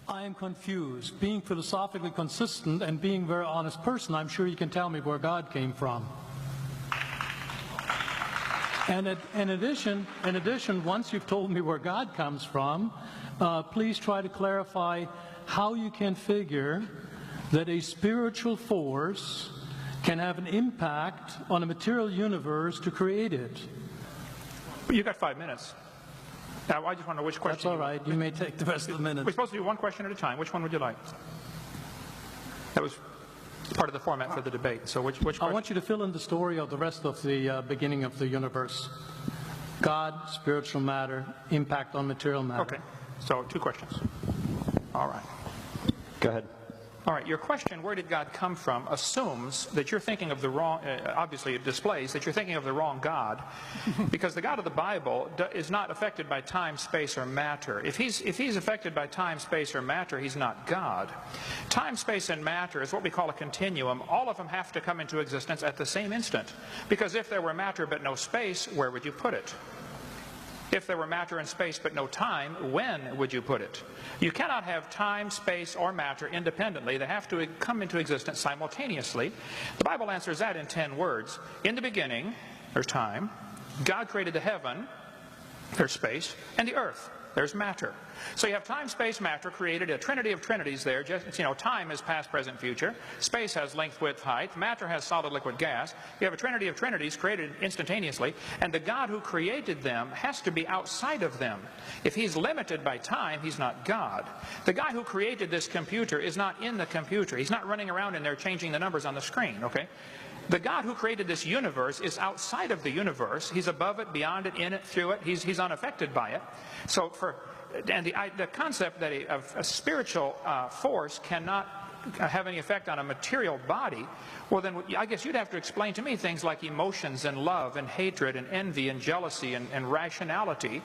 I am confused. Being philosophically consistent and being a very honest person, I'm sure you can tell me where God came from. And in addition, once you've told me where God comes from, please try to clarify how you can figure that a spiritual force can have an impact on a material universe to create it. You got 5 minutes. Now, I just want to know which question. That's all right. You may take the rest of the minute. We're supposed to do one question at a time. Which one would you like? That was part of the format for the debate. So which question? I want you to fill in the story of the rest of the beginning of the universe. God, spiritual matter, impact on material matter. Okay. So 2 questions. All right. Go ahead. All right, your question, where did God come from, assumes that you're thinking of the wrong, obviously it displays that you're thinking of the wrong God, because the God of the Bible is not affected by time, space, or matter. If he's affected by time, space, or matter, he's not God. Time, space, and matter is what we call a continuum. All of them have to come into existence at the same instant, because if there were matter but no space, where would you put it? If there were matter and space but no time, when would you put it? You cannot have time, space, or matter independently. They have to come into existence simultaneously. The Bible answers that in 10 words. In the beginning, there's time. God created the heaven, there's space, and the earth, there's matter. So you have time, space, matter, created a trinity of trinities there. Just, time is past, present, future. Space has length, width, height. Matter has solid, liquid, gas. You have a trinity of trinities created instantaneously. And the God who created them has to be outside of them. If he's limited by time, he's not God. The guy who created this computer is not in the computer. He's not running around in there changing the numbers on the screen, okay? The God who created this universe is outside of the universe. He's above it, beyond it, in it, through it. He's unaffected by it. So the concept that a spiritual force cannot have any effect on a material body, well then I guess you'd have to explain to me things like emotions and love and hatred and envy and jealousy and rationality.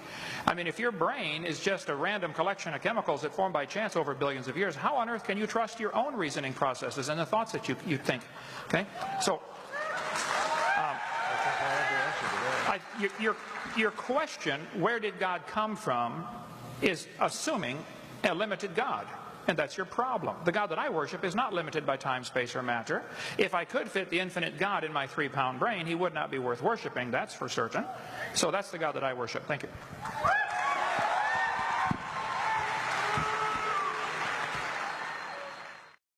I mean, if your brain is just a random collection of chemicals that formed by chance over billions of years, how on earth can you trust your own reasoning processes and the thoughts that you think? Okay, so your question, where did God come from, is assuming a limited God. And that's your problem. The God that I worship is not limited by time, space, or matter. If I could fit the infinite God in my 3-pound brain, he would not be worth worshiping, that's for certain. So that's the God that I worship. Thank you.